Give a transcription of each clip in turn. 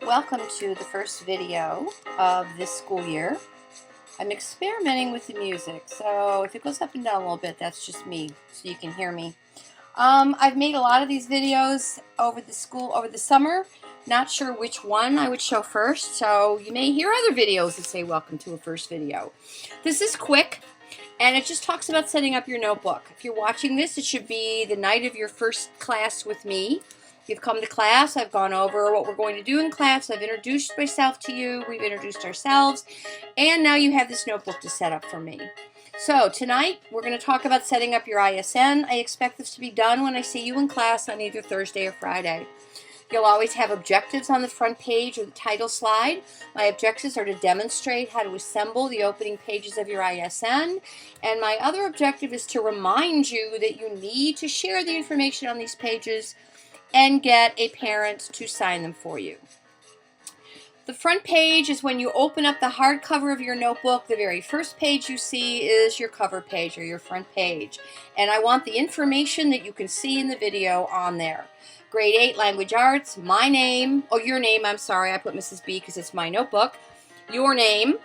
Welcome to the first video of this school year. I'm experimenting with the music, so if it goes up and down a little bit, that's just me, so you can hear me. I've made a lot of these videos over the summer. Not sure which one I would show first, so you may hear other videos that say welcome to a first video. This is quick, and it just talks about setting up your notebook. If you're watching this, it should be the night of your first class with me. You've come to class, I've gone over what we're going to do in class, I've introduced myself to you, we've introduced ourselves, and now you have this notebook to set up for me. So tonight, we're going to talk about setting up your ISN. I expect this to be done when I see you in class on either Thursday or Friday. You'll always have objectives on the front page or the title slide. My objectives are to demonstrate how to assemble the opening pages of your ISN, and my other objective is to remind you that you need to share the information on these pages and get a parent to sign them for you. The front page is when you open up the hardcover of your notebook. The very first page you see is your cover page or your front page. And I want the information that you can see in the video on there. Grade 8 Language Arts, my name, your name, I'm sorry, I put Mrs. B because it's my notebook. Your name,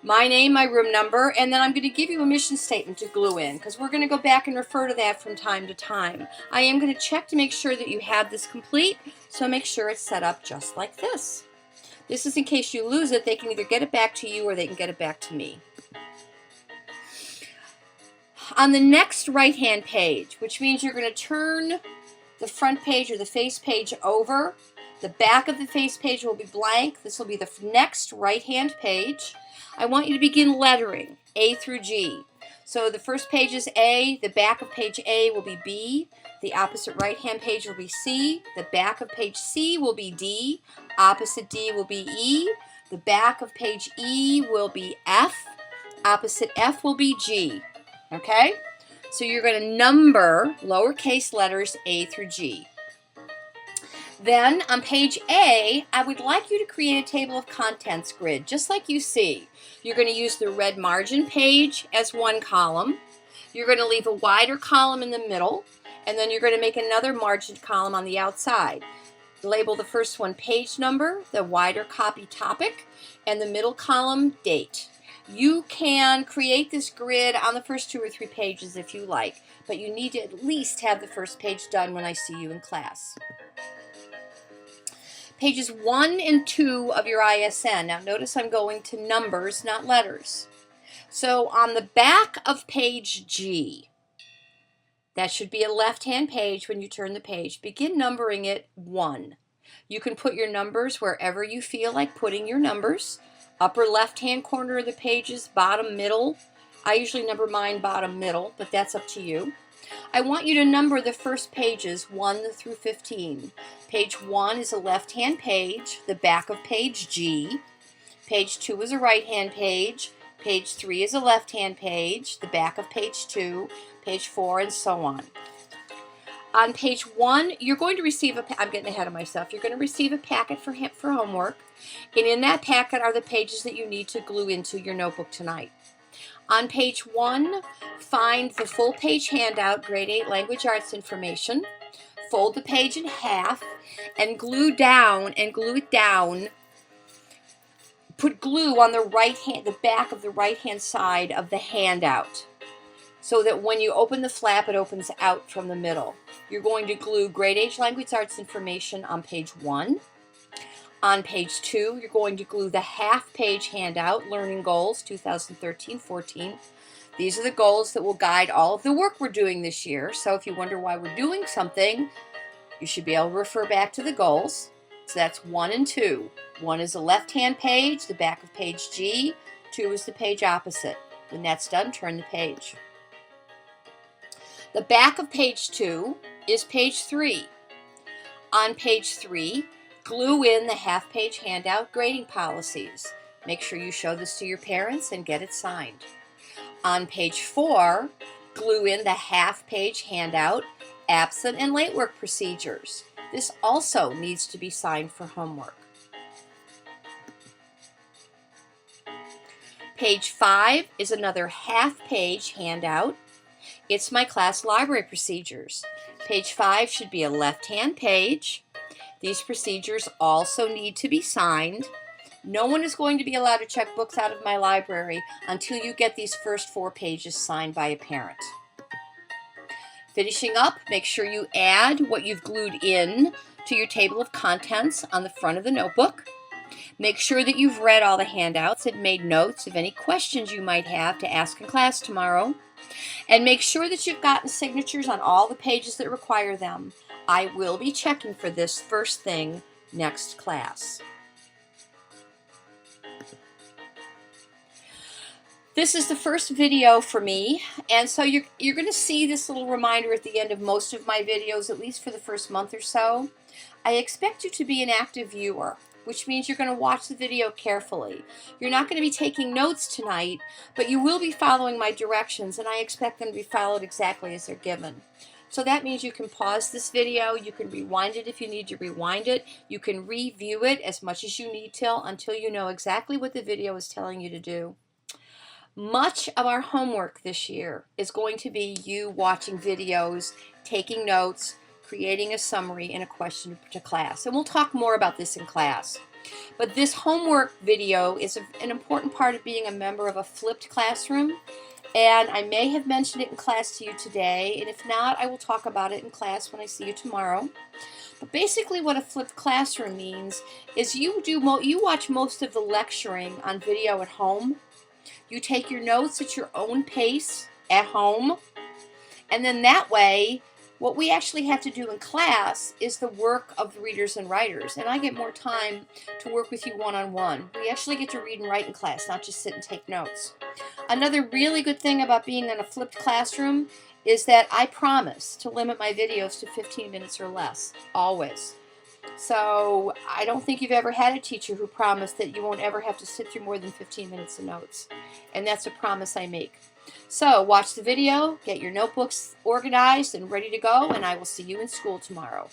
my name, my room number, and then I'm going to give you a mission statement to glue in because we're going to go back and refer to that from time to time. I am going to check to make sure that you have this complete, so make sure it's set up just like this. This is in case you lose it. They can either get it back to you or they can get it back to me. On the next right-hand page, which means you're going to turn the front page or the face page over, the back of the face page will be blank. This will be the next right-hand page. I want you to begin lettering A through G. So the first page is A, the back of page A will be B, the opposite right-hand page will be C, the back of page C will be D, opposite D will be E, the back of page E will be F, opposite F will be G. Okay? So you're going to number lowercase letters A through G. Then on page A, I would like you to create a table of contents grid, just like you see. You're going to use the red margin page as one column. You're going to leave a wider column in the middle, and then you're going to make another margin column on the outside. Label the first one page number, the wider copy topic, and the middle column date. You can create this grid on the first 2 or 3 pages if you like, but you need to at least have the first page done when I see you in class. Pages 1 and 2 of your ISN. Now notice I'm going to numbers, not letters. So on the back of page G, that should be a left-hand page when you turn the page. Begin numbering it 1. You can put your numbers wherever you feel like putting your numbers. Upper left-hand corner of the pages, bottom middle. I usually number mine bottom middle, but that's up to you. I want you to number the first pages 1 through 15. Page 1 is a left-hand page, the back of page G. Page 2 is a right-hand page. Page 3 is a left-hand page, the back of page 2, page 4, and so on. On page 1, you're going to receive I'm getting ahead of myself. You're going to receive a packet for homework, and in that packet are the pages that you need to glue into your notebook tonight. On page 1, find the full page handout, Grade 8 Language Arts information. Fold the page in half and glue it down. Put glue on the back of the right-hand side of the handout so that when you open the flap, it opens out from the middle. You're going to glue Grade 8 Language Arts information on page 1. On page 2, you're going to glue the half-page handout, Learning Goals 2013-14. These are the goals that will guide all of the work we're doing this year. So if you wonder why we're doing something, you should be able to refer back to the goals. So that's 1 and 2. 1 is the left-hand page, the back of page G. 2 is the page opposite. When that's done, turn the page. The back of page 2 is page 3. On page 3, glue in the half-page handout grading policies. Make sure you show this to your parents and get it signed. On page 4, glue in the half-page handout absent and late work procedures. This also needs to be signed for homework. Page 5 is another half-page handout. It's my class library procedures. Page 5 should be a left-hand page. These procedures also need to be signed. No one is going to be allowed to check books out of my library until you get these first 4 pages signed by a parent. Finishing up, make sure you add what you've glued in to your table of contents on the front of the notebook. Make sure that you've read all the handouts and made notes of any questions you might have to ask in class tomorrow. And make sure that you've gotten signatures on all the pages that require them. I will be checking for this first thing next class. This is the first video for me, and so you're going to see this little reminder at the end of most of my videos, at least for the first month or so. I expect you to be an active viewer, which means you're going to watch the video carefully. You're not going to be taking notes tonight, but you will be following my directions, and I expect them to be followed exactly as they're given. So that means you can pause this video, you can rewind it if you need to rewind it, you can review it as much as you need to until you know exactly what the video is telling you to do. Much of our homework this year is going to be you watching videos, taking notes, creating a summary, and a question to class. And we'll talk more about this in class. But this homework video is an important part of being a member of a flipped classroom. And I may have mentioned it in class to you today. And if not, I will talk about it in class when I see you tomorrow. But basically what a flipped classroom means is you watch most of the lecturing on video at home. You take your notes at your own pace at home, and then that way, what we actually have to do in class is the work of the readers and writers, and I get more time to work with you one-on-one. We actually get to read and write in class, not just sit and take notes. Another really good thing about being in a flipped classroom is that I promise to limit my videos to 15 minutes or less, always. So I don't think you've ever had a teacher who promised that you won't ever have to sit through more than 15 minutes of notes. And that's a promise I make. So watch the video, get your notebooks organized and ready to go, and I will see you in school tomorrow.